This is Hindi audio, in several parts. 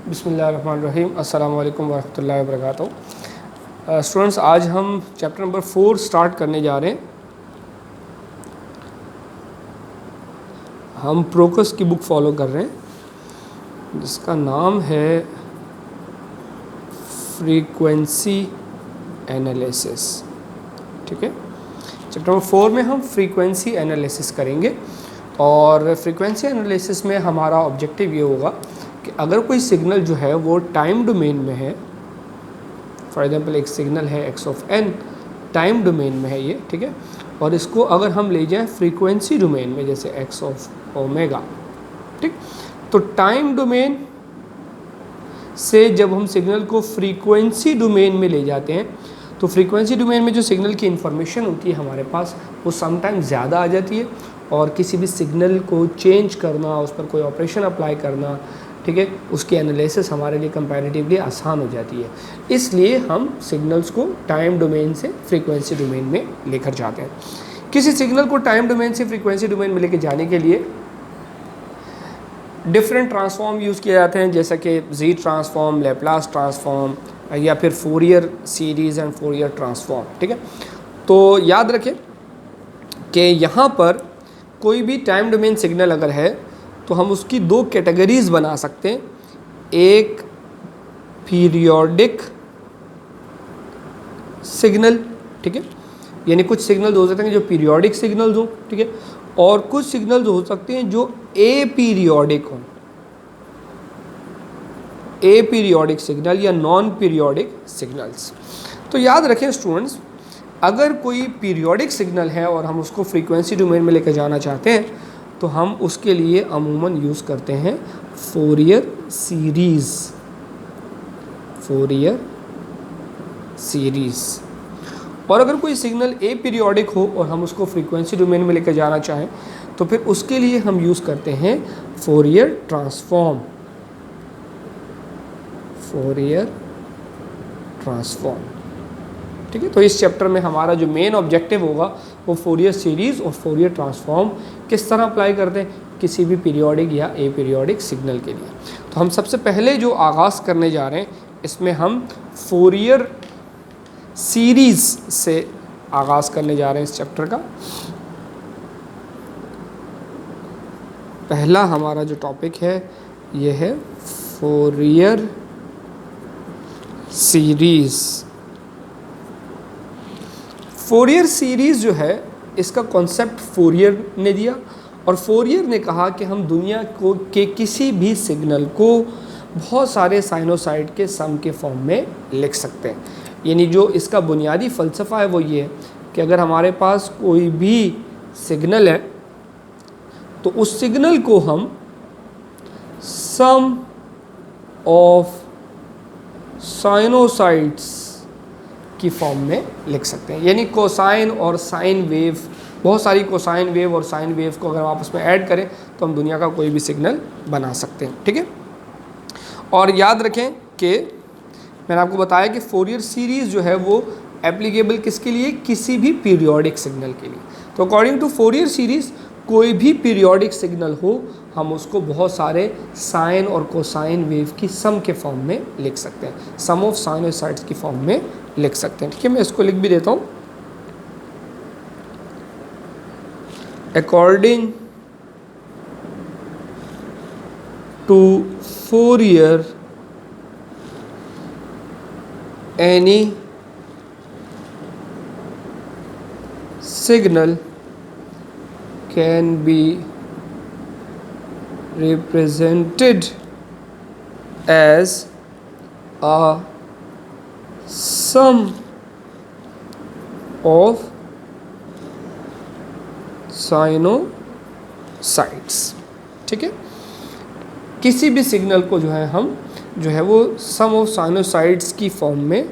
बिस्मिल्लाहिर्रहमानिर्रहीम। अस्सलाम वालेकुम वरहमतुल्लाहि वबरकातुहू। स्टूडेंट्स, आज हम चैप्टर नंबर 4 स्टार्ट करने जा रहे हैं। हम प्रोकस की बुक फॉलो कर रहे हैं जिसका नाम है फ्रीक्वेंसी एनालिसिस। ठीक है, चैप्टर नंबर 4 में हम फ्रीक्वेंसी एनालिसिस करेंगे और फ्रीक्वेंसी एनालिसिस में हमारा ऑब्जेक्टिव ये होगा कि अगर कोई सिग्नल जो है वो टाइम डोमेन में है, फॉर एग्जांपल एक सिग्नल है x of n, time domain में है ये, ठीक है, और इसको अगर हम ले जाएं फ्रीक्वेंसी डोमेन में जैसे x ऑफ ओमेगा, ठीक, तो टाइम डोमेन से जब हम सिग्नल को फ्रीक्वेंसी डोमेन में ले जाते हैं तो फ्रीक्वेंसी डोमेन में जो सिग्नल की इंफॉर्मेशन होती है हमारे पास वो समटाइम्स ज़्यादा आ जाती है और किसी भी सिग्नल को चेंज करना, उस पर कोई ऑपरेशन अप्लाई करना, ठीक है, उसकी एनालिसिस हमारे लिए कंपैरेटिवली आसान हो जाती है। इसलिए हम सिग्नल्स को टाइम डोमेन से फ्रीक्वेंसी डोमेन में लेकर जाते हैं। किसी सिग्नल को टाइम डोमेन से फ्रीक्वेंसी डोमेन में लेकर जाने के लिए डिफरेंट ट्रांसफॉर्म यूज़ किए जाते हैं, जैसा कि जी ट्रांसफॉर्म, लैप्लास ट्रांसफॉर्म या फिर Fourier series and Fourier transform. ठीक है, तो याद रखें कि यहाँ पर कोई भी टाइम डोमेन सिग्नल अगर है तो हम उसकी दो कैटेगरीज बना सकते हैं। एक पीरियोडिक सिग्नल, ठीक है, यानी कुछ सिग्नल हो सकते हैं जो पीरियोडिक सिग्नल्स हों, ठीक है, और कुछ सिग्नल्स हो सकते हैं जो अपीरियोडिक हों, अपीरियोडिक सिग्नल या नॉन पीरियोडिक सिग्नल्स। तो याद रखें स्टूडेंट्स, अगर कोई पीरियोडिक सिग्नल है और हम उसको फ्रीक्वेंसी डोमेन में लेकर जाना चाहते हैं तो हम उसके लिए अमूमन यूज़ करते हैं फोरियर सीरीज़, फोरियर सीरीज़। और अगर कोई सिग्नल ए पीरियोडिक हो और हम उसको फ्रीक्वेंसी डोमेन में लेकर जाना चाहें तो फिर उसके लिए हम यूज़ करते हैं फोरियर ट्रांसफॉर्म, फोरियर ट्रांसफॉर्म। ठीक है, तो इस चैप्टर में हमारा जो मेन ऑब्जेक्टिव होगा वो फोरियर सीरीज़ और फोरियर ट्रांसफॉर्म किस तरह अप्लाई करते हैं किसी भी पीरियोडिक या ए पीरियोडिक सिग्नल के लिए। तो हम सबसे पहले जो आगाज़ करने जा रहे हैं इसमें हम फोरियर सीरीज़ से आगाज़ करने जा रहे हैं इस चैप्टर का। पहला हमारा जो टॉपिक है ये है फोरियर सीरीज़। फोरियर सीरीज़ जो है इसका कॉन्सेप्ट फोरियर ने दिया और फोरियर ने कहा कि हम दुनिया को के किसी भी सिग्नल को बहुत सारे साइनोसाइड के सम के फॉर्म में लिख सकते हैं। यानी जो इसका बुनियादी फ़लसफ़ा है वो ये है कि अगर हमारे पास कोई भी सिग्नल है तो उस सिग्नल को हम सम ऑफ साइनोसाइड्स की फॉर्म में लिख सकते हैं। यानी कोसाइन और साइन वेव, बहुत सारी कोसाइन वेव और साइन वेव को अगर हम आपस में ऐड करें तो हम दुनिया का कोई भी सिग्नल बना सकते हैं। ठीक है, और याद रखें कि मैंने आपको बताया कि फोरियर सीरीज़ जो है वो एप्लीकेबल किसके लिए, किसी भी पीरियोडिक सिग्नल के लिए। तो अकॉर्डिंग टू फोरियर सीरीज़ कोई भी पीरियोडिक सिग्नल हो हम उसको बहुत सारे साइन और कोसाइन वेव की सम के फॉर्म में लिख सकते हैं, सम ऑफ साइनोसाइड्स की फॉर्म में लिख सकते हैं। ठीक है, मैं इसको लिख भी देता हूँ। According to Fourier any signal can be represented as a sum of sinusoids. ठीक है, किसी भी सिग्नल को जो है हम जो है वो सम ऑफ साइनोसाइड्स की फॉर्म में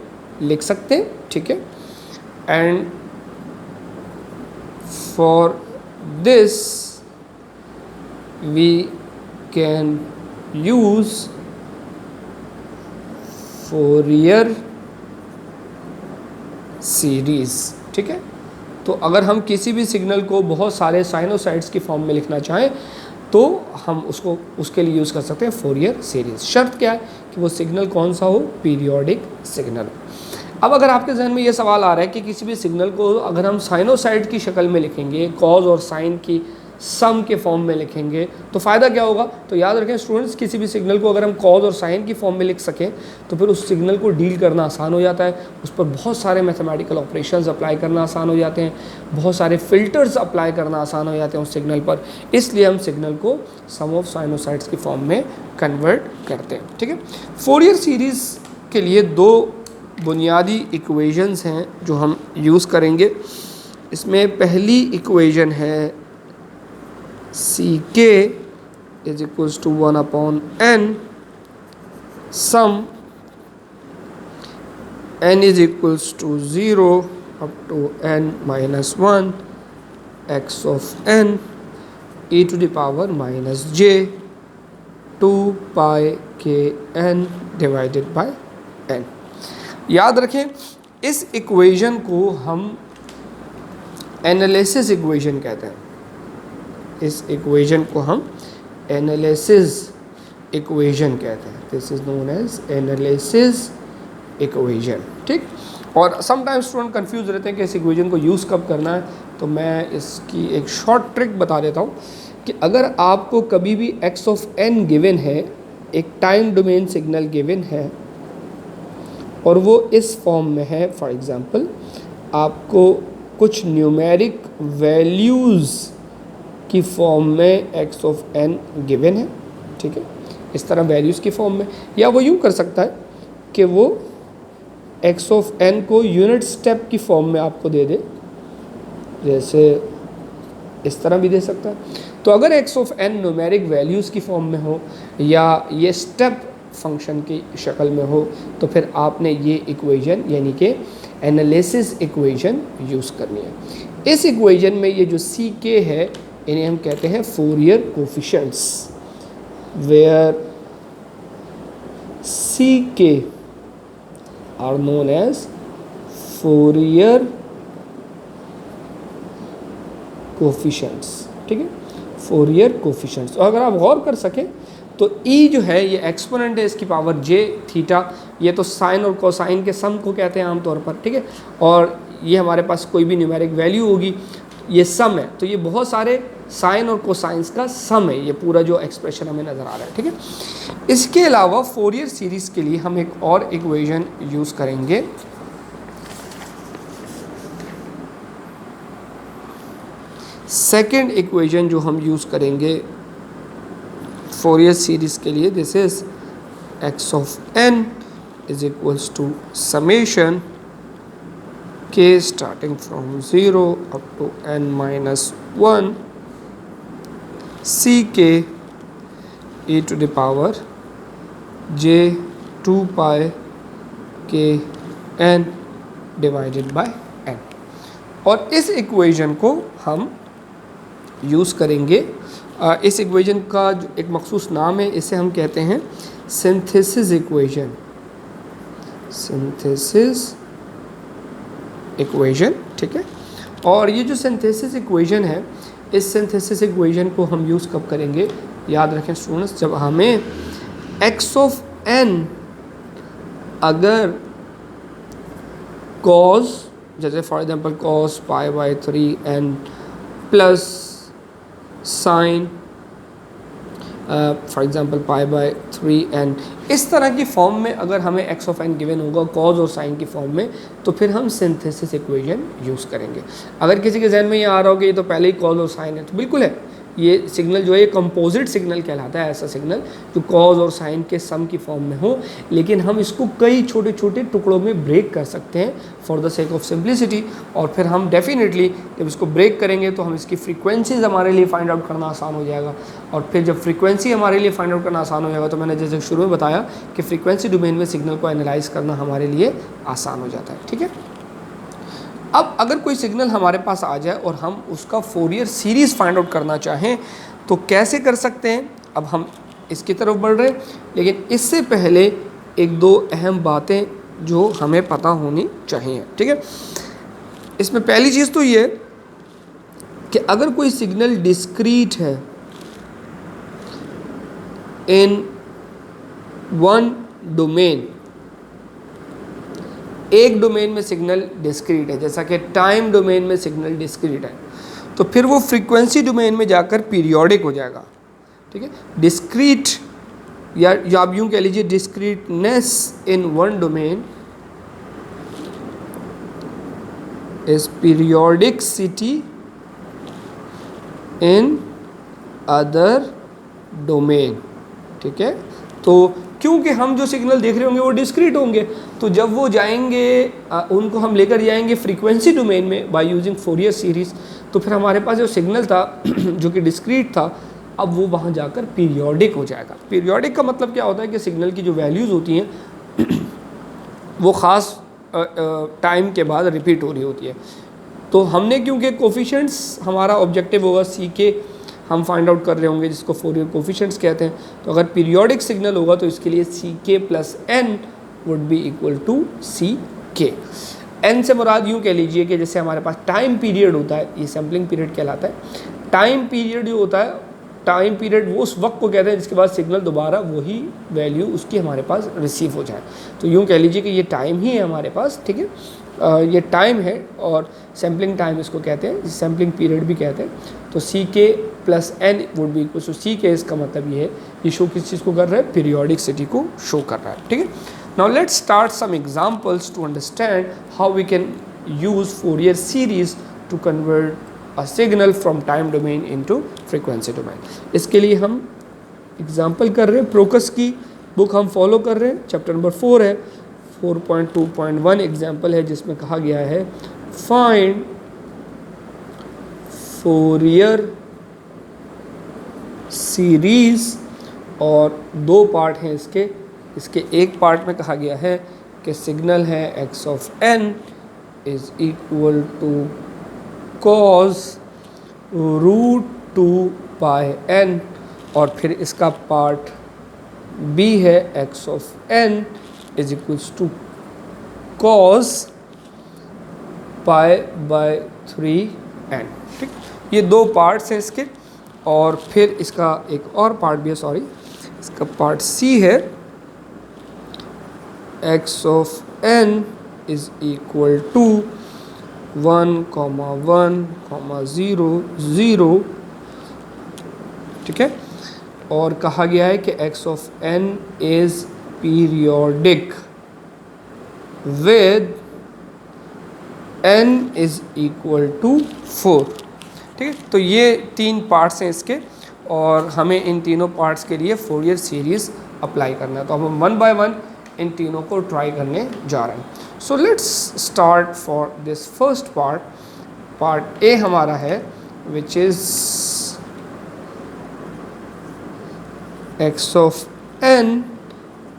लिख सकते हैं। ठीक है, and for this we can use Fourier series. ठीक है, तो अगर हम किसी भी सिग्नल को बहुत सारे साइनोसाइड्स की फॉर्म में लिखना चाहें तो हम उसको उसके लिए यूज़ कर सकते हैं फोरियर सीरीज़। शर्त क्या है कि वो सिग्नल कौन सा हो, पीरियोडिक सिग्नल। अब अगर आपके जहन में ये सवाल आ रहा है कि किसी भी सिग्नल को अगर हम साइनोसाइड की शक्ल में लिखेंगे, कॉज और साइन की सम के फॉर्म में लिखेंगे तो फ़ायदा क्या होगा। तो याद रखें स्टूडेंट्स, किसी भी सिग्नल को अगर हम कॉज और साइन की फॉर्म में लिख सकें तो फिर उस सिग्नल को डील करना आसान हो जाता है, उस पर बहुत सारे मैथमेटिकल ऑपरेशंस अप्लाई करना आसान हो जाते हैं, बहुत सारे फिल्टर्स अप्लाई करना आसान हो जाते हैं उस सिग्नल पर। इसलिए हम सिग्नल को सम ऑफ साइनोसाइड्स की फॉर्म में कन्वर्ट करते हैं। ठीक है, फोरियर सीरीज़ के लिए दो बुनियादी इक्वेशंस हैं जो हम यूज़ करेंगे। इसमें पहली इक्वेशन है ck is equals to 1/n sum n is equals to 0 up to n minus 1 x of n e to the power minus j 2 pi k n divided by n। याद रखें इस इक्वेशन को हम एनालिसिस इक्वेशन कहते हैं। इस इक्वेशन को हम एनालिसिस इक्वेशन कहते हैं। This is known as analysis equation. ठीक, और समटाइम्स स्टूडेंट कंफ्यूज रहते हैं कि इस इक्वेशन को यूज़ कब करना है। तो मैं इसकी एक शॉर्ट ट्रिक बता देता हूँ कि अगर आपको कभी भी x ऑफ n गिवन है, एक टाइम डोमेन सिग्नल गिवन है और वो इस फॉर्म में है, फॉर एग्ज़ाम्पल आपको कुछ न्यूमेरिक वैल्यूज़ की फॉर्म में x ऑफ n गिवन है, ठीक है, इस तरह वैल्यूज़ की फॉर्म में, या वो यूँ कर सकता है कि वो x ऑफ n को यूनिट स्टेप की फॉर्म में आपको दे दे, जैसे इस तरह भी दे सकता है। तो अगर x of n numeric values की फॉर्म में हो या ये स्टेप फंक्शन की शक्ल में हो तो फिर आपने ये इक्वेशन यानी कि एनालिसिस इक्वेशन यूज़ करनी है। इस इक्वेशन में ये जो ck है इन्हें हम कहते हैं Fourier coefficients, where ck are known as Fourier coefficients. ठीक है, फोरियर कोफिशिएंट्स। और अगर आप गौर कर सकें तो e जो है ये एक्सपोनेंट है, इसकी पावर j थीटा, ये तो साइन और कोसाइन के सम को कहते हैं आमतौर पर। ठीक है, और ये हमारे पास कोई भी न्यूमेरिक वैल्यू होगी, ये सम है, तो ये बहुत सारे साइन और कोसाइंस का सम है, ये पूरा जो एक्सप्रेशन हमें नज़र आ रहा है। ठीक है, इसके अलावा फोरियर सीरीज़ के लिए हम एक और इक्वेशन यूज़ करेंगे, सेकेंड इक्वेशन जो हम यूज़ करेंगे फोरियर सीरीज़ के लिए, this is x of n is equals to summation k starting from 0 up to n minus 1 ck e to the power j 2 pi k n divided by n। और इस इक्वेशन को हम यूज़ करेंगे, इस इक्वेशन का एक मखसूस नाम है, इसे हम कहते हैं सिंथेसिस इक्वेशन, सिंथेसिस इक्वेशन। ठीक है, और ये जो सिंथेसिस इक्वेशन है, इस सिंथेसिस इक्वेशन को हम यूज़ कब करेंगे, याद रखें स्टूडेंट्स, जब हमें x ऑफ n अगर cos, जैसे for example cos π/3n plus sign for example π/3n, इस तरह की फॉर्म में अगर हमें x ऑफ n गिवन होगा कॉज और साइन की फॉर्म में, तो फिर हम सिंथेसिस इक्वेशन यूज़ करेंगे। अगर किसी के जहन में ये आ रहा हो कि ये तो पहले ही कॉज और साइन है, तो बिल्कुल है, ये सिग्नल जो है ये कंपोजिट सिग्नल कहलाता है, ऐसा सिग्नल जो कॉज और साइन के सम की फॉर्म में हो, लेकिन हम इसको कई छोटे छोटे टुकड़ों में ब्रेक कर सकते हैं for the sake of simplicity. और फिर हम डेफिनेटली जब इसको ब्रेक करेंगे तो हम इसकी फ्रीक्वेंसीज हमारे लिए फाइंड आउट करना आसान हो जाएगा। और फिर जब फ्रीक्वेंसी हमारे लिए फाइंड आउट करना आसान हो जाएगा तो मैंने जैसे शुरू में बताया कि फ्रीक्वेंसी डोमेन में सिग्नल को एनालाइज करना हमारे लिए आसान हो जाता है। ठीक है, अब अगर कोई सिग्नल हमारे पास आ जाए और हम उसका फोरियर सीरीज़ फाइंड आउट करना चाहें तो कैसे कर सकते हैं। अब हम इसकी तरफ बढ़ रहे हैं, लेकिन इससे पहले एक दो अहम बातें जो हमें पता होनी चाहिए। ठीक है, इसमें पहली चीज़ तो ये कि अगर कोई सिग्नल डिस्क्रीट है, इन वन डोमेन, एक डोमेन में सिग्नल डिस्क्रीट है, जैसा कि टाइम डोमेन में सिग्नल डिस्क्रीट है, तो फिर वो फ्रीक्वेंसी डोमेन में जाकर पीरियोडिक हो जाएगा। ठीक है, डिस्क्रीट या आप यूँ कह लीजिए discreteness in one domain is periodicity in other domain. ठीक है, तो क्योंकि हम जो सिग्नल देख रहे होंगे वो डिस्क्रीट होंगे, तो जब वो जाएंगे उनको हम लेकर जाएंगे फ्रीक्वेंसी डोमेन में बाय यूजिंग फोरियर सीरीज़, तो फिर हमारे पास जो सिग्नल था जो कि डिस्क्रीट था, अब वो वहाँ जाकर पीरियोडिक हो जाएगा। पीरियोडिक का मतलब क्या होता है कि सिग्नल की जो वैल्यूज़ होती हैं वो ख़ास टाइम के बाद रिपीट हो रही होती है। तो हमने क्योंकि कोफिशिएंट्स हमारा ऑब्जेक्टिव होगा सी के हम फाइंड आउट कर रहे होंगे, जिसको फोरियर कोफिशिएंट्स कहते हैं, तो अगर पीरियोडिक सिग्नल होगा तो इसके लिए C K plus N would be equal to C K. N से मुराद यूँ कह लीजिए कि जैसे हमारे पास टाइम पीरियड होता है, ये सैम्पलिंग पीरियड कहलाता है। टाइम पीरियड जो होता है, टाइम पीरियड वो उस वक्त को कहते हैं जिसके बाद सिग्नल दोबारा वही वैल्यू उसकी हमारे पास रिसीव हो जाए। तो यूँ कह लीजिए कि ये टाइम ही है हमारे पास। ठीक है, ये टाइम है और सैम्पलिंग टाइम इसको कहते हैं, सैम्पलिंग पीरियड भी कहते हैं। तो C K plus N would be equal to C K, इसका मतलब ये है, ये शो किस चीज़ को कर रहा है, पीरियोडिसिटी को शो कर रहा है। ठीक है, now let's start some examples to understand how we can use Fourier series to convert a signal from time domain into frequency domain. इसके लिए हम एग्जांपल कर रहे हैं, प्रोकस की बुक हम फॉलो कर रहे हैं, चैप्टर नंबर 4 है, 4.2.1 एग्जाम्पल है जिसमें कहा गया है फाइंड फोरियर सीरीज, और दो पार्ट हैं इसके एक पार्ट में कहा गया है कि सिग्नल है x of n is equal to cos root 2 pi n, और फिर इसका पार्ट b है x of n is equals to cos pi by 3n। ठीक, ये दो पार्ट्स हैं इसके, और फिर इसका एक और पार्ट भी है, सॉरी, इसका पार्ट c है x of n is equal to 1,1,0,0। ठीक है, और कहा गया है कि x of n is periodic with n is equal to 4। ठीक है, तो ये तीन पार्ट्स हैं इसके, और हमें इन तीनों पार्ट्स के लिए फोरियर सीरीज़ अप्लाई करना है। तो हम वन बाय वन इन तीनों को ट्राई करने जा रहे हैं। So let's start for this first part. Part A हमारा है which is x of n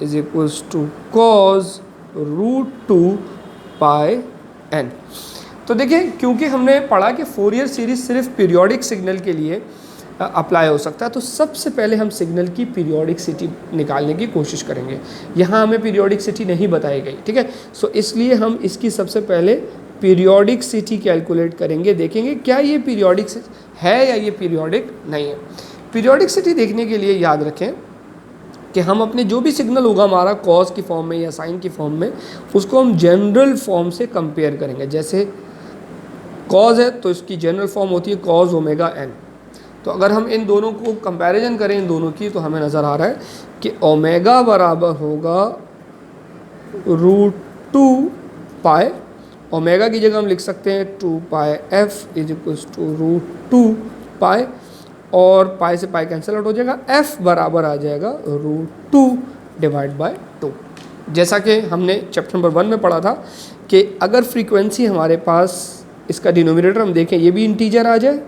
is equals to cos root 2 pi n। तो देखिए, क्योंकि हमने पढ़ा कि फोरियर सीरीज सिर्फ पीरियोडिक सिग्नल के लिए अप्लाई हो सकता है, तो सबसे पहले हम सिग्नल की पीरियोडिसिटी निकालने की कोशिश करेंगे। यहाँ हमें पीरियोडिसिटी नहीं बताई गई। ठीक है, सो इसलिए हम इसकी सबसे पहले पीरियोडिसिटी कैलकुलेट करेंगे, देखेंगे क्या ये पीरियोडिक है या ये पीरियोडिक नहीं है। पीरियोडिसिटी देखने के लिए याद रखें कि हम अपने जो भी सिग्नल होगा हमारा कॉज की फॉर्म में या साइन की फॉर्म में, उसको हम जनरल फॉर्म से कंपेयर करेंगे। जैसे कॉज है तो इसकी जनरल फॉर्म होती है कॉज ओमेगा एन। तो अगर हम इन दोनों को कंपैरिजन करें इन दोनों की, तो हमें नज़र आ रहा है कि ओमेगा बराबर होगा रूट 2 पाई। ओमेगा की जगह हम लिख सकते हैं 2 pi F is equals to root 2 pi, और पाई से पाई कैंसिल आउट हो जाएगा, एफ बराबर आ जाएगा रूट 2 डिवाइड बाय 2। जैसा कि हमने चैप्टर नंबर 1 में पढ़ा था कि अगर फ्रीक्वेंसी हमारे पास, इसका डिनोमिनेटर हम देखें ये भी इंटीजर आ जाए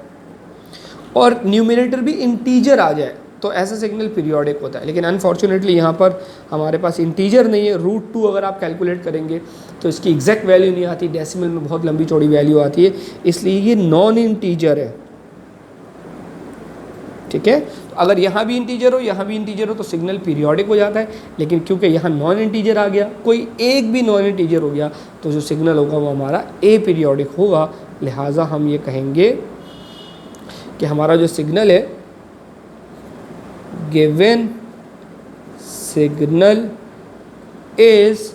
और न्यूमिनेटर भी इंटीजर आ जाए, तो ऐसा सिग्नल पीरियोडिक होता है। लेकिन अनफॉर्चुनेटली यहाँ पर हमारे पास इंटीजर नहीं है। रूट 2 अगर आप कैलकुलेट करेंगे तो इसकी एग्जैक्ट वैल्यू नहीं आती, डेसिमल में बहुत लंबी चौड़ी वैल्यू आती है, इसलिए ये नॉन इंटीजर है। ठीक है, तो अगर यहाँ भी इंटीजर हो यहाँ भी इंटीजर हो तो सिग्नल पीरियोडिक हो जाता है। लेकिन क्योंकि यहाँ नॉन इंटीजर आ गया, कोई एक भी नॉन इंटीजर हो गया, तो जो सिग्नल होगा वो हमारा ए पीरियोडिक होगा। लिहाजा हम ये कहेंगे कि हमारा जो सिग्नल है given signal is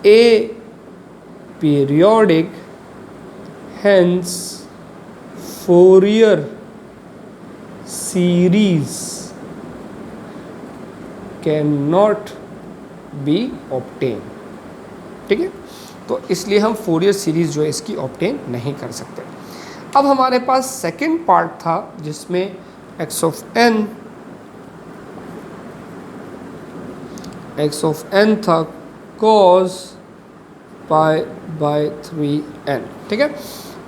a periodic, hence Fourier series cannot be obtained. ठीक है, तो इसलिए हम फोरियर सीरीज जो है इसकी ऑब्टेन नहीं कर सकते। अब हमारे पास सेकंड पार्ट था जिसमें x ऑफ n था cos पाई बाय 3n। ठीक है,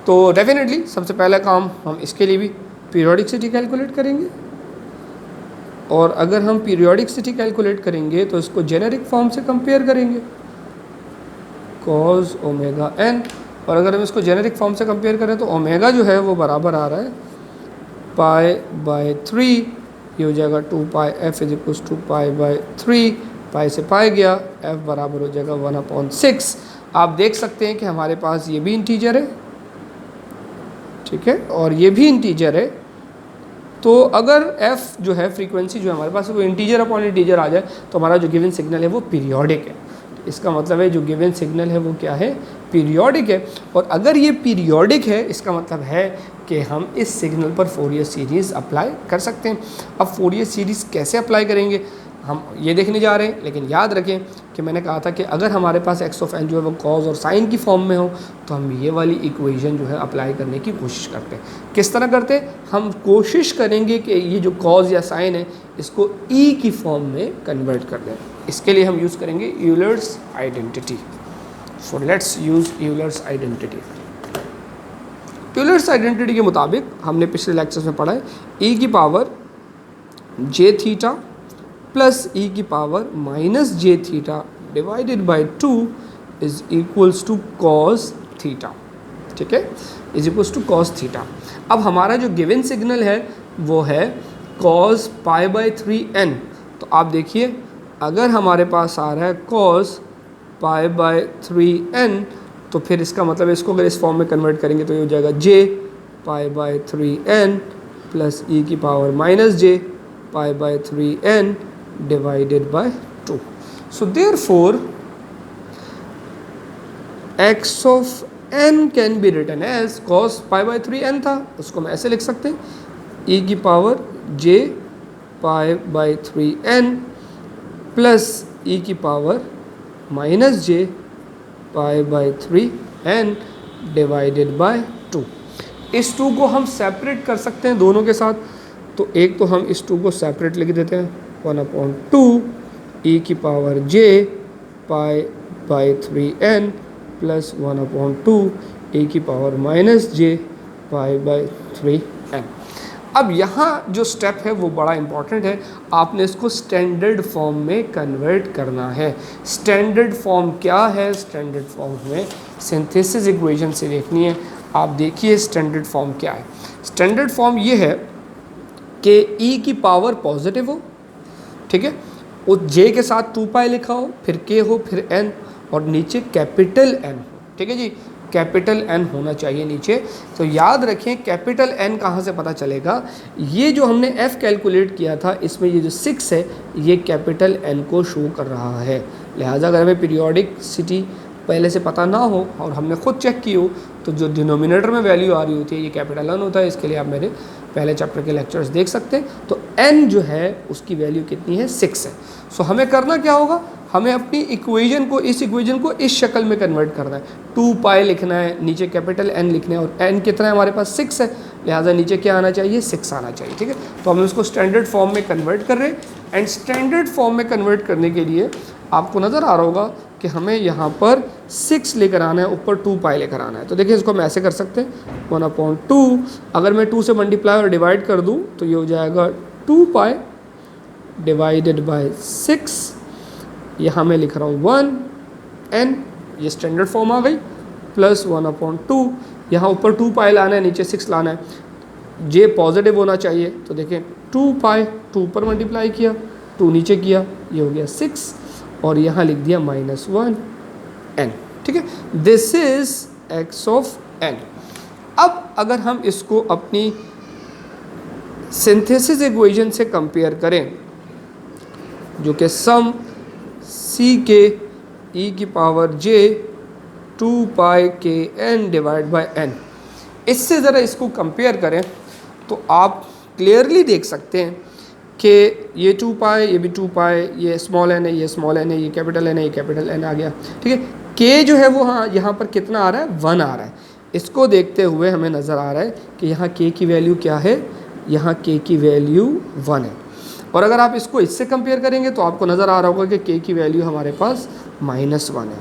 तो डेफिनेटली सबसे पहला काम हम इसके लिए भी पीरियोडिसिटी कैलकुलेट करेंगे, और अगर हम पीरियोडिसिटी कैलकुलेट करेंगे तो इसको जेनेरिक फॉर्म से कंपेयर करेंगे cos ओमेगा n, और अगर हम इसको जेनेरिक फॉर्म से कंपेयर करें तो ओमेगा जो है वो बराबर आ रहा है पाई बाय 3, ये हो जाएगा 2 pi f is equals to pi by 3, pi से पाई गया, f बराबर हो जाएगा 1/6। आप देख सकते हैं कि हमारे पास ये भी इंटीजर है, ठीक है, और ये भी इंटीजर है। तो अगर f जो है फ्रीक्वेंसी जो है हमारे पास वो इंटीजर अपॉन इंटीजर आ जाए तो हमारा जो गिवन सिग्नल है वो पीरियोडिक है। इसका मतलब है जो गिवन सिग्नल है वो क्या है, पीरियोडिक है। और अगर ये पीरियोडिक है इसका मतलब है कि हम इस सिग्नल पर फोरियर सीरीज़ अप्लाई कर सकते हैं। अब फोरियर सीरीज़ कैसे अप्लाई करेंगे हम ये देखने जा रहे हैं, लेकिन याद रखें कि मैंने कहा था कि अगर हमारे पास x ऑफ n जो है वो कॉज और साइन की फॉर्म में हो तो हम ये वाली इक्वेशन जो है अप्लाई करने की कोशिश करते हैं। किस तरह करते हैं, हम कोशिश करेंगे कि ये जो कॉज या साइन है इसको e की फॉर्म में कन्वर्ट कर दें। इसके लिए हम यूज़ करेंगे Euler's identity. So let's use Euler's identity. Euler's identity के मुताबिक हमने पिछले लेक्चर्स में पढ़ा है e की power j theta plus e की power minus j theta divided by 2 is equals to cos theta. ठीक है, is equals to cos theta. अब हमारा जो गिवन सिग्नल है वो है कॉस पाई बाई 3n। तो आप देखिए अगर हमारे पास आ रहा है कॉस पाई बाय 3n तो फिर इसका मतलब इसको अगर इस फॉर्म में कन्वर्ट करेंगे तो ये हो जाएगा j pi by 3n plus e की power minus j pi by 3n divided by 2। So therefore x of n can be written as cos pi by 3n था, उसको मैं ऐसे लिख सकते हैं e की power j pi by 3n plus e की power minus j pi by 3n divided by 2। इस 2 को हम सेपरेट कर सकते हैं दोनों के साथ, तो एक तो हम इस 2 को सेपरेट लिख देते हैं 1/2 e की power j pi by 3n plus 1/2 e की power minus j pi by 3n। अब यहाँ जो स्टेप है वो बड़ा इंपॉर्टेंट है, आपने इसको स्टैंडर्ड फॉर्म में कन्वर्ट करना है। स्टैंडर्ड फॉर्म क्या है, स्टैंडर्ड फॉर्म में सिंथेसिस इक्वेशन से देखनी है। आप देखिए स्टैंडर्ड फॉर्म क्या है। स्टैंडर्ड फॉर्म ये है कि e की पावर पॉजिटिव हो, ठीक है, उस j के साथ 2 पाई लिखा हो, फिर k हो, फिर n, और नीचे कैपिटल n हो। ठीक है जी, कैपिटल N होना चाहिए नीचे। तो याद रखें कैपिटल N कहाँ से पता चलेगा, ये जो हमने F कैलकुलेट किया था इसमें ये जो 6 है ये कैपिटल N को शो कर रहा है। लिहाजा अगर हमें पीरियोडिसिटी पहले से पता ना हो और हमने खुद चेक की हो तो जो डिनोमिनेटर में वैल्यू आ रही होती है ये कैपिटल N होता है। इसके लिए आप मेरे पहले चैप्टर के लेक्चर्स देख सकते हैं। तो N जो है उसकी वैल्यू कितनी है, 6 है। सो हमें करना क्या होगा, हमें अपनी इक्वेशन को इस शक्ल में कन्वर्ट करना है। 2 पाई लिखना है, नीचे कैपिटल N लिखना है, और N कितना है हमारे पास 6 है, लिहाजा नीचे क्या आना चाहिए, 6 आना चाहिए। ठीक है, तो हम इसको स्टैंडर्ड फॉर्म में कन्वर्ट कर रहे हैं। एंड स्टैंडर्ड फॉर्म में कन्वर्ट करने के लिए आपको नज़र आ रहा होगा कि हमें यहाँ पर 6 लेकर आना है, ऊपर 2 पाई लेकर आना है। तो देखिए इसको हम ऐसे कर सकते हैं 1/2। अगर मैं 2 से मल्टीप्लाई और डिवाइड कर दूँ तो ये हो जाएगा 2 पाई डिवाइडेड बाय 6। यहाँ मैं लिख रहा हूँ 1n, ये स्टैंडर्ड फॉर्म आ गई, प्लस 1/2। यहाँ ऊपर 2 पाई लाना है, नीचे 6 लाना है। j पॉजिटिव होना चाहिए, तो देखें 2 पाई 2 पर मल्टीप्लाई किया, 2 नीचे किया, ये हो गया 6, और यहाँ लिख दिया -1n। ठीक है, this is x of n। अब अगर हम इसको अपनी सिंथेसिस इक्वेशन से कंपेयर करें जो कि सम सी के ई की पावर जे 2 पाई के एन डिवाइड बाय एन। इससे ज़रा इसको कंपेयर करें तो आप क्लियरली देख सकते हैं कि ये 2 पाई, ये भी 2 पाई, ये स्मॉल एन है, ये स्मॉल एन है, ये कैपिटल एन है, ये कैपिटल एन आ गया। ठीक है, के जो है वो हाँ यहाँ पर कितना आ रहा है, 1 आ रहा है। इसको देखते हुए हमें नज़र आ रहा है कि यहाँ के की वैल्यू क्या है, यहाँ के की वैल्यू 1 है। और अगर आप इसको इससे कंपेयर करेंगे तो आपको नज़र आ रहा होगा कि के की वैल्यू हमारे पास -1 है,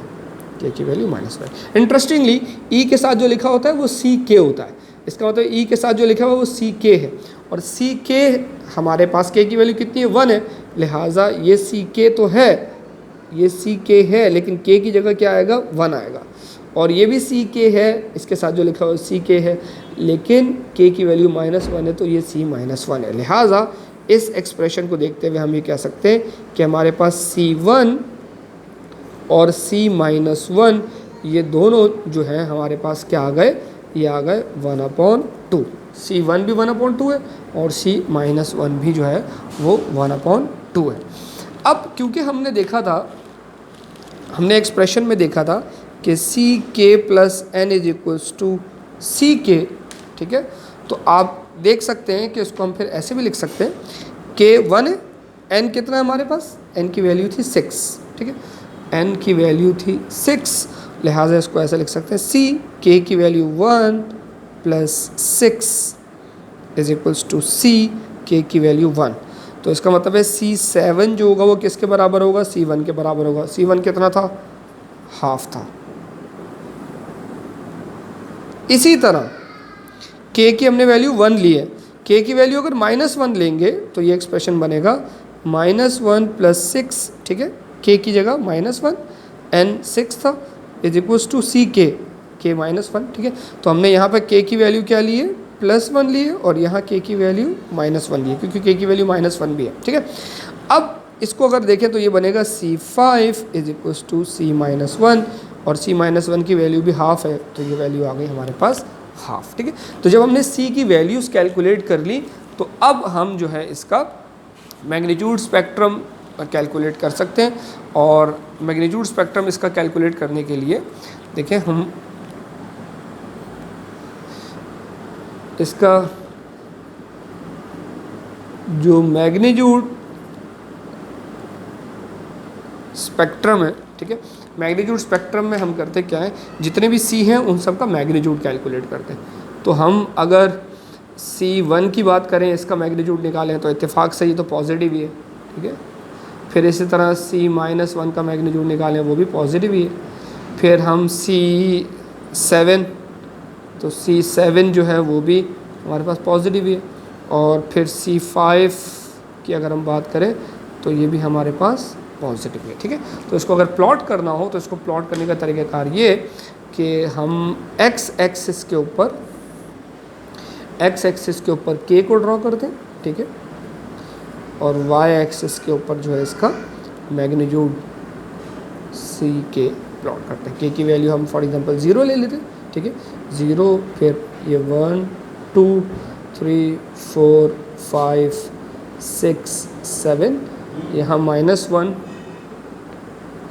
के की वैल्यू -1। इंटरेस्टिंगली ई के साथ जो लिखा होता है वो सी के होता है, इसका मतलब ई के साथ जो लिखा हुआ है वो सी के है, और सी के हमारे पास के की वैल्यू कितनी है, 1 है, लिहाजा ये सी के तो है, ये सी के है, लेकिन के की जगह क्या आएगा, 1 आएगा। और ये भी सी के है, इसके साथ जो लिखा हुआ है सी के है, लेकिन के की वैल्यू -1 है, तो ये सी -1 है। लिहाजा इस एक्सप्रेशन को देखते हुए हम ये कह सकते हैं कि हमारे पास C1 और C-1 ये दोनों जो हैं हमारे पास क्या आ गए, ये आ गए 1/2। C1 भी 1/2 है और C-1 भी जो है वो 1/2 है। अब क्योंकि हमने देखा था, हमने एक्सप्रेशन में देखा था कि CK + N = CK, ठीक है, तो आप देख सकते हैं कि इसको हम फिर ऐसे भी लिख सकते हैं कि 1 है, N कितना है हमारे पास, N की वैल्यू थी 6, ठीक है, N की वैल्यू थी 6, लिहाजा इसको ऐसे लिख सकते हैं C K की वैल्यू 1 + 6 = C K की वैल्यू 1। तो इसका मतलब है C7 जो होगा वो किसके बराबर होगा, C1 के बराबर होगा। C1 कितना था, हाफ था। इसी तरह K की हमने वैल्यू 1 ली है, K की वैल्यू अगर -1 लेंगे तो ये एक्सप्रेशन बनेगा -1 + 6, ठीक है, K की जगह -1, N 6 था, = C K, K -1, ठीक है। तो हमने यहाँ पर K की वैल्यू क्या ली है, +1 ली है, और यहाँ K की वैल्यू -1 ली है, क्योंकि K की वैल्यू -1 भी है, ठीक है। अब इसको अगर देखें तो ये बनेगा C5 = C-1, और C-1 की वैल्यू भी हाफ है, तो ये वैल्यू आ गई हमारे पास हाफ, ठीक है। तो जब हमने C की वैल्यूज़ कैलकुलेट कर ली तो अब हम जो है इसका मैग्नीट्यूड स्पेक्ट्रम कैलकुलेट कर सकते हैं। और मैग्नीट्यूड स्पेक्ट्रम इसका कैलकुलेट करने के लिए देखें, हम इसका जो मैग्नीट्यूड स्पेक्ट्रम है, ठीक है, मैग्नीट्यूड स्पेक्ट्रम में हम करते क्या है, जितने भी C हैं उन सब का मैग्नीट्यूड कैलकुलेट करते हैं। तो हम अगर C1 की बात करें, इसका मैग्नीट्यूड निकालें तो इत्तेफाक से ये तो पॉजिटिव ही है, ठीक है। फिर इसी तरह C-1 का मैग्नीट्यूड निकालें, वो भी पॉजिटिव ही है। फिर हम C7, तो C7 जो है वो भी हमारे पास पॉजिटिव ही है। और फिर C5 की अगर हम बात करें तो ये भी हमारे पास पॉजिटिव है, ठीक है। तो इसको अगर प्लॉट करना हो तो इसको प्लॉट करने का तरीक़ाकार ये कि हम x एक्सिस के ऊपर K को ड्रॉ करते हैं, ठीक है, और y एक्सिस के ऊपर जो है इसका मैग्नीट्यूड C के प्लॉट करते हैं। K की वैल्यू हम फॉर एग्जांपल 0 ले लेते हैं, ठीक है, 0, फिर ये 1 2 3 4 5 6 7, यहाँ -1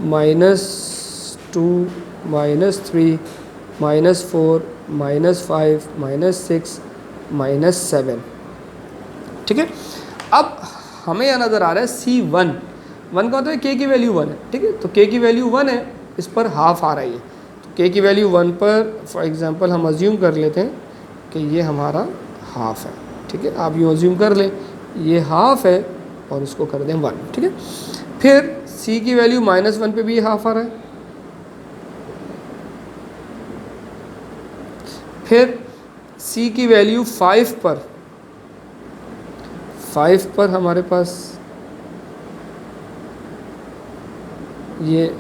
-2 -3 -4 -5 -6 -7, ठीक है। अब हमें यह नज़र आ रहा है C1 का मतलब है K की वैल्यू 1 है, ठीक है, तो K की वैल्यू 1 है, इस पर हाफ आ रही है, तो K की वैल्यू 1 पर फॉर एग्जांपल हम अज्यूम कर लेते हैं कि ये हमारा हाफ है, ठीक है, आप यूँ अज्यूम कर लें ये हाफ है और इसको कर दें 1, ठीक है। फिर C की वैल्यू -1 पे भी हाफ आ रहा है। फिर C की वैल्यू 5 पर हमारे पास ये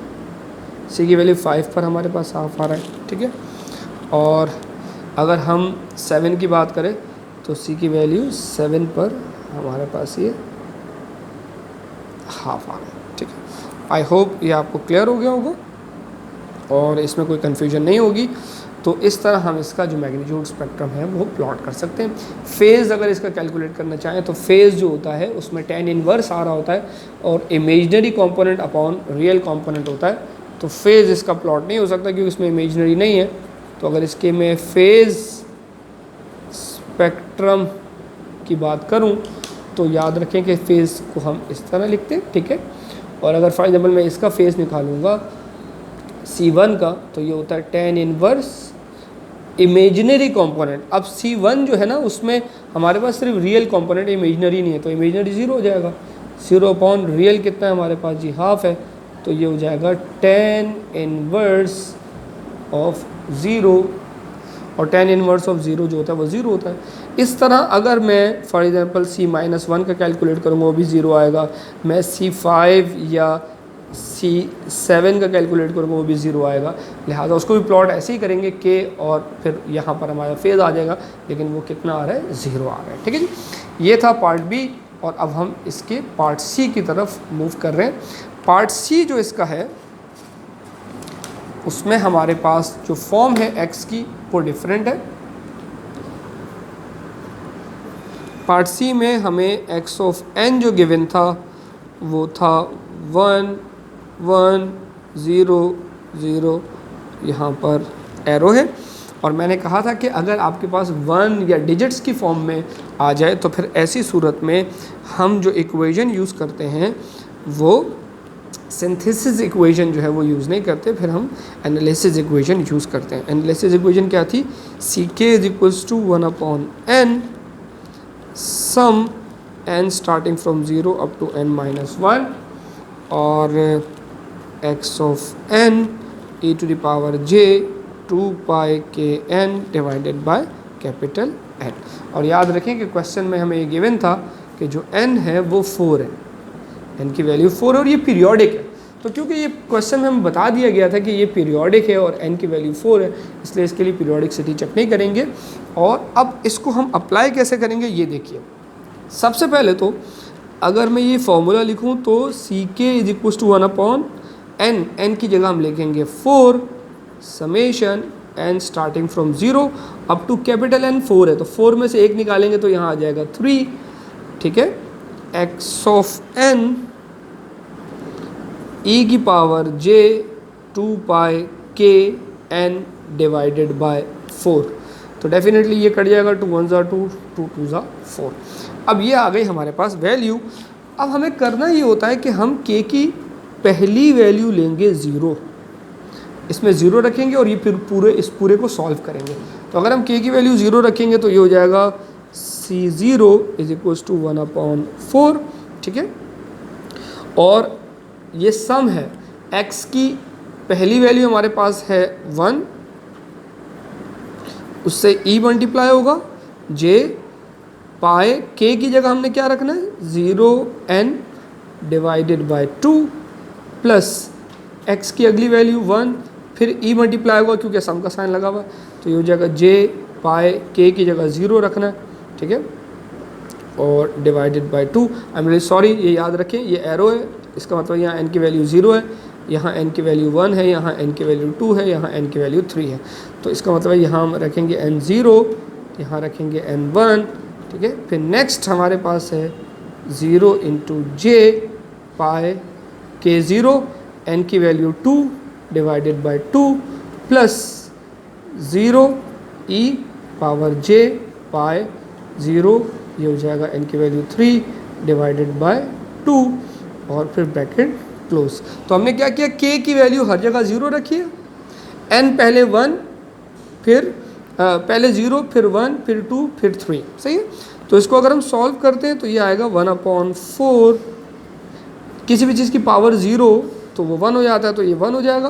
C की वैल्यू 5 पर हमारे पास हाफ आ रहा है, ठीक है। और अगर हम 7 की बात करें तो C की वैल्यू 7 पर हमारे पास ये हाफ आ रहा है, ठीक है। आई होप ये आपको क्लियर हो गया होगा और इसमें कोई कन्फ्यूजन नहीं होगी। तो इस तरह हम इसका जो मैग्नीट्यूड स्पेक्ट्रम है वो प्लॉट कर सकते हैं। फेज़ अगर इसका कैलकुलेट करना चाहें तो फेज़ जो होता है उसमें tan इनवर्स आ रहा होता है और imaginary component upon real component होता है। तो फेज़ इसका प्लॉट नहीं हो सकता क्योंकि इसमें इमेजनरी नहीं है। तो अगर इसके मैं फेज़ स्पेक्ट्रम की बात करूं तो याद रखें कि फेज़ को हम इस तरह लिखते हैं, ठीक है। और अगर फॉर एग्जांपल मैं इसका फेज़ निकालूंगा C1 का तो ये होता है tan इनवर्स इमेजिनरी कंपोनेंट। अब C1 जो है ना उसमें हमारे पास सिर्फ रियल कंपोनेंट, इमेजिनरी नहीं है, तो इमेजिनरी 0 हो जाएगा। 0 अपॉन रियल कितना है हमारे पास जी, हाफ है, तो ये हो जाएगा tan इनवर्स ऑफ 0, और tan इनवर्स ऑफ 0 जो होता है वो 0 होता है। इस तरह अगर मैं फॉर एग्जांपल C-1 का कैलकुलेट करूँगा वो भी 0 आएगा। मैं C5 या C7 का कैलकुलेट करूँगा वो भी 0 आएगा। लिहाजा उसको भी प्लॉट ऐसे ही करेंगे K और फिर यहाँ पर हमारा फेज़ आ जाएगा, लेकिन वो कितना आ रहा है, 0 आ रहा है, ठीक है जी। ये था पार्ट बी और अब हम इसके पार्ट सी की तरफ मूव कर रहे हैं। पार्ट सी जो इसका है उसमें हमारे पास जो फॉर्म है एक्स की वो डिफरेंट है। पार्ट सी में हमें एक्स ऑफ एन जो गिवन था वो था 1 1 0 0, यहाँ पर एरो है। और मैंने कहा था कि अगर आपके पास 1 या डिजिट्स की फॉर्म में आ जाए तो फिर ऐसी सूरत में हम जो इक्वेशन यूज़ करते हैं वो सिंथेसिस इक्वेशन जो है वो यूज़ नहीं करते, फिर हम एनालिसिस इक्वेशन यूज़ करते हैं। एनालिसिस इक्वेशन क्या थी, Ck is equals to 1/n sum n starting from 0 up to n-1 और x of n e to the power j 2 pi kn divided by capital N। और याद रखें कि क्वेश्चन में हमें ये गिवन था कि जो n है वो 4 है, n की वैल्यू 4 है और ये पीरियोडिक है। तो क्योंकि ये क्वेश्चन में हमें बता दिया गया था कि ये पीरियोडिक है और n की वैल्यू 4 है, इसलिए इसके लिए पीरियोडिसिटी चेक नहीं करेंगे। और अब इसको हम अप्लाई कैसे करेंगे ये देखिए। सबसे पहले तो अगर मैं ये फॉर्मूला लिखूं तो Ck is equal to 1/n, n की जगह हम लिखेंगे 4 summation n starting from 0 up to capital N 4 है, तो 4 में से 1 निकालेंगे तो यहाँ आ जाएगा 3, ठीक है। x ऑफ n e की power j 2 pi k n divided bye 4, तो डेफिनेटली ये कट जाएगा, 2 1 2 2 2 4। अब ये आ गई हमारे पास वैल्यू। अब हमें करना ये होता है कि हम k की पहली वैल्यू लेंगे 0, इसमें 0 रखेंगे और ये फिर इस पूरे को सॉल्व करेंगे। तो अगर हम k की वैल्यू 0 रखेंगे तो ये हो जाएगा C0 इज इक्वल टू 1/4, ठीक है। और ये सम है, x की पहली वैल्यू हमारे पास है 1, उससे e मल्टीप्लाई होगा j पाए k की जगह हमने क्या रखना है 0n divided by 2 plus x की अगली वैल्यू 1, फिर e मल्टीप्लाई होगा क्योंकि सम का साइन लगा हुआ है, तो ये हो जाएगा j पाए k की जगह 0 रखना है, ठीक है, और divided by 2। I am really sorry, ये याद रखें ये एरो है, इसका मतलब यहाँ n की वैल्यू 0 है, यहाँ n की वैल्यू 1 है, यहाँ n की वैल्यू 2 है, यहाँ n की वैल्यू 3 है। तो इसका मतलब है यहाँ हम रखेंगे n0, यहाँ रखेंगे n1, ठीक है। फिर नेक्स्ट हमारे पास है 0 इंटू जे पाए k0, n की value 2 divided by 2 plus 0 e power j पाए 0, ये हो जाएगा n की वैल्यू 3 डिवाइडेड बाय 2 और फिर ब्रैकेट क्लोज। तो हमने क्या किया, k की वैल्यू हर जगह 0 रखी है, n पहले 1 फिर पहले 0 फिर 1 फिर 2 फिर 3, सही है। तो इसको अगर हम सॉल्व करते हैं तो ये आएगा 1/4, किसी भी चीज़ की पावर 0 तो वो 1 हो जाता है, तो ये 1 हो जाएगा,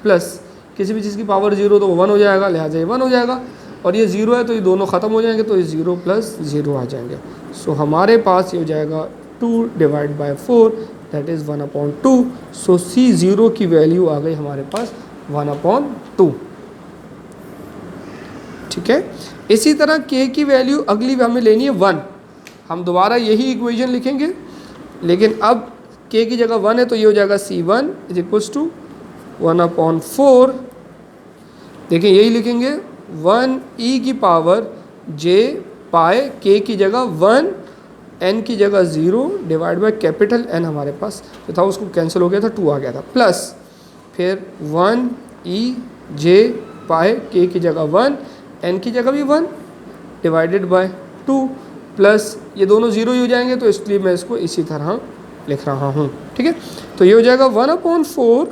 प्लस किसी भी चीज़ की पावर 0 तो वो 1 हो जाएगा, लिहाजा ये 1 हो जाएगा, और ये 0 है तो ये दोनों ख़त्म हो जाएंगे, तो ये 0 प्लस 0 आ जाएंगे। सो हमारे पास ये हो जाएगा 2 divide by 4 that is 1/2। So C0 की वैल्यू आ गई हमारे पास 1/2, ठीक है। इसी तरह k की वैल्यू अगली हमें लेनी है 1, हम दोबारा यही इक्वेशन लिखेंगे, लेकिन अब k की जगह 1 है तो ये हो जाएगा C1 इज इक्वल्स टू 1/4 देखिए यही लिखेंगे 1 की पावर j पाए k की जगह 1, n की जगह 0 डिवाइड बाय कैपिटल N हमारे पास जो था उसको कैंसिल हो गया था, 2 आ गया था, प्लस फिर 1 पाए k की जगह 1, n की जगह भी 1 डिवाइडेड बाय 2, प्लस ये दोनों 0 ही हो जाएंगे तो इसलिए मैं इसको इसी तरह लिख रहा हूँ। ठीक है, तो ये हो जाएगा 1/4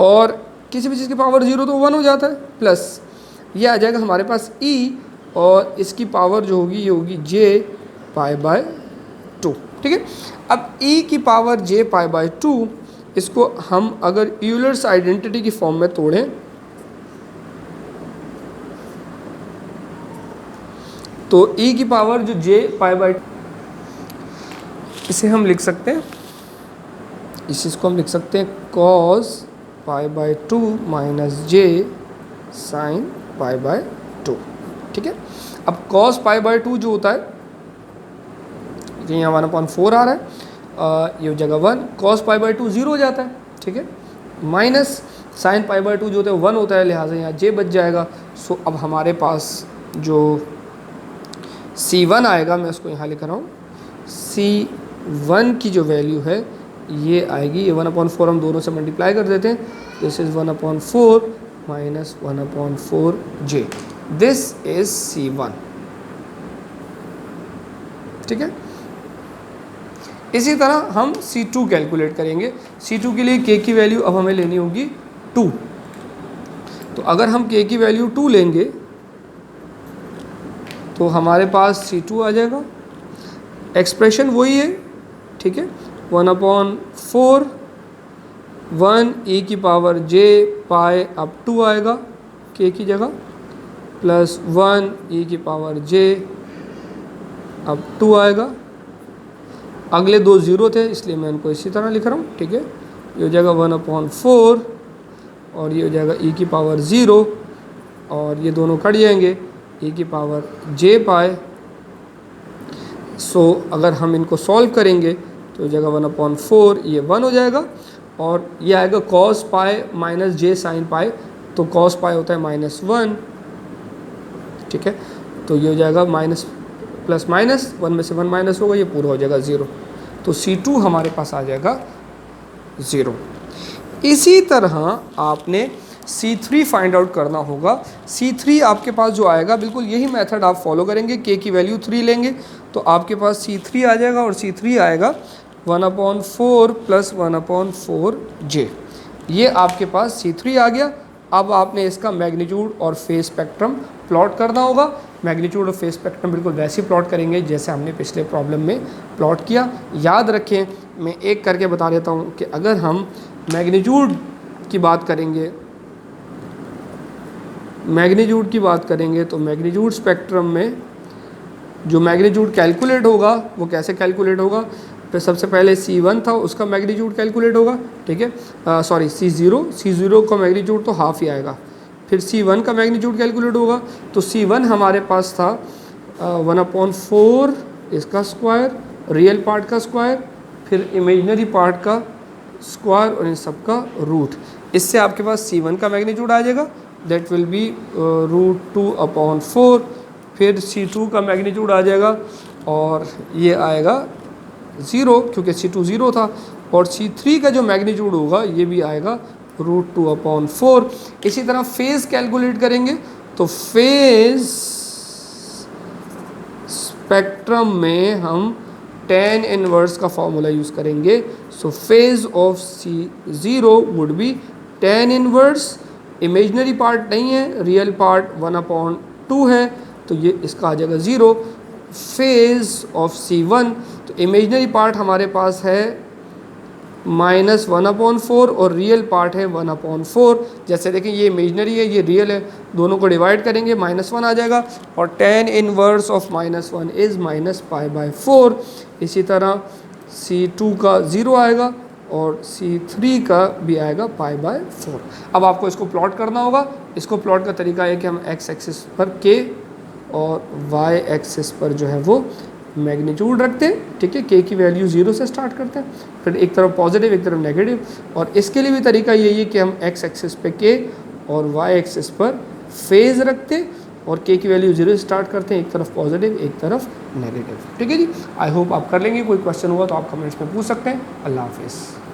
और किसी भी चीज़ की पावर 0 तो 1 हो जाता है, प्लस ये आ जाएगा हमारे पास e और इसकी पावर जो होगी ये होगी j पाई 2। ठीक है, अब e की पावर j पाई 2 इसको हम अगर यूलर्स आइडेंटिटी की फॉर्म में तोड़ें तो e की पावर जो j पाई, इसे हम लिख सकते हैं, इस चीज़ को हम लिख सकते हैं cos पाई 2 माइनस j साइन पाई 2। ठीक है, अब cos पाई 2 जो होता है ये यहाँ 1/4 आ रहा है, ये जगह 1, cos पाई 2 0 हो जाता है। ठीक है, माइनस साइन पाई 2 जो होता है 1 होता है, लिहाजा यहाँ j बच जाएगा। सो अब हमारे पास जो C1 आएगा, मैं उसको यहाँ लिख रहा हूँ, C1 की जो वैल्यू है ये आएगी, ये 1/4 हम दोनों से मल्टीप्लाई कर देते हैं, this is 1/4 minus 1/4 j, this is C1। ठीक है, इसी तरह हम C2 कैलकुलेट करेंगे। C2 के लिए k की वैल्यू अब हमें लेनी होगी 2, तो अगर हम k की वैल्यू 2 लेंगे तो हमारे पास C2 आ जाएगा, एक्सप्रेशन वही है। ठीक है, 1/4 1 e की पावर j पाई अप 2 आएगा k की जगह, प्लस 1 e की पावर j अब 2 आएगा, अगले दो 0 थे इसलिए मैं इनको इसी तरह लिख रहा हूँ। ठीक है, ये हो जाएगा 1/4 और ये हो जाएगा e की पावर 0 और ये दोनों कट जाएंगे, e की पावर j पाए। सो अगर हम इनको सॉल्व करेंगे तो जगह 1/4 ये 1 हो जाएगा और ये आएगा cos pi minus j sine pi, तो cos पाए होता है -1। ठीक है, तो ये हो जाएगा माइनस प्लस माइनस, 1 में से 1 माइनस होगा, ये पूरा हो जाएगा 0, तो C2 हमारे पास आ जाएगा 0। इसी तरह आपने C3 फाइंड आउट करना होगा। C3 आपके पास जो आएगा बिल्कुल यही मेथड आप फॉलो करेंगे, k की वैल्यू 3 लेंगे तो आपके पास C3 आ जाएगा और C3 आएगा 1/4 प्लस 1/4 j, ये आपके पास C3 आ गया। अब आपने इसका मैग्नीट्यूड और फेज स्पेक्ट्रम प्लॉट करना होगा। मैग्नीट्यूड और फेज स्पेक्ट्रम बिल्कुल वैसे ही प्लॉट करेंगे जैसे हमने पिछले प्रॉब्लम में प्लॉट किया। याद रखें, मैं एक करके बता देता हूँ कि अगर हम मैग्नीट्यूड की बात करेंगे, तो मैग्नीट्यूड स्पेक्ट्रम में जो मैग्नीट्यूड कैलकुलेट होगा वो कैसे कैलकुलेट होगा, फिर सबसे पहले C1 था उसका मैग्नीट्यूड कैलकुलेट होगा। ठीक है, सॉरी C0 का मैग्नीट्यूड तो हाफ ही आएगा, फिर C1 का मैग्नीट्यूड कैलकुलेट होगा, तो C1 हमारे पास था 1/4 इसका स्क्वायर, रियल पार्ट का स्क्वायर, फिर इमेजिनरी पार्ट का स्क्वायर और इन सब का रूट। इससे आपके पास C1 का मैग्नीट्यूड आ जाएगा, दैट विल बी √2/4। फिर C2 का मैग्नीट्यूड आ जाएगा और ये आएगा 0 क्योंकि C2 0 था, और C3 का जो मैग्नीट्यूड होगा ये भी आएगा √2/4। इसी तरह फेज कैलकुलेट करेंगे तो फेज स्पेक्ट्रम में हम tan इनवर्स का फॉर्मूला यूज़ करेंगे। So phase of C0 would be tan inverse, imaginary part नहीं है, रियल पार्ट 1/2 है तो ये इसका आ जाएगा 0। फेज ऑफ C1, तो इमेजिनरी पार्ट हमारे पास है -1/4 और रियल पार्ट है 1/4। जैसे देखें ये इमेजिनरी है ये रियल है, दोनों को डिवाइड करेंगे -1 आ जाएगा और tan इनवर्स ऑफ -1 इज़ -π/4। इसी तरह C2 का 0 आएगा और C3 का भी आएगा π/4। अब आपको इसको प्लॉट करना होगा। इसको प्लॉट का तरीका है कि हम x एक्सिस पर k और y एक्सिस पर जो है वो मैग्नीट्यूड रखते हैं। ठीक है, k की वैल्यू 0 से स्टार्ट करते हैं, फिर एक तरफ पॉजिटिव एक तरफ नेगेटिव, और इसके लिए भी तरीका यही है कि हम x एक्सिस पे k और वाई एक्सिस पर फेज रखते और के की वैल्यू 0 स्टार्ट करते हैं, एक तरफ पॉजिटिव एक तरफ नेगेटिव। ठीक है जी, आई होप आप कर लेंगे। कोई क्वेश्चन हुआ तो आप कमेंट्स में पूछ सकते हैं। अल्लाह हाफिज़।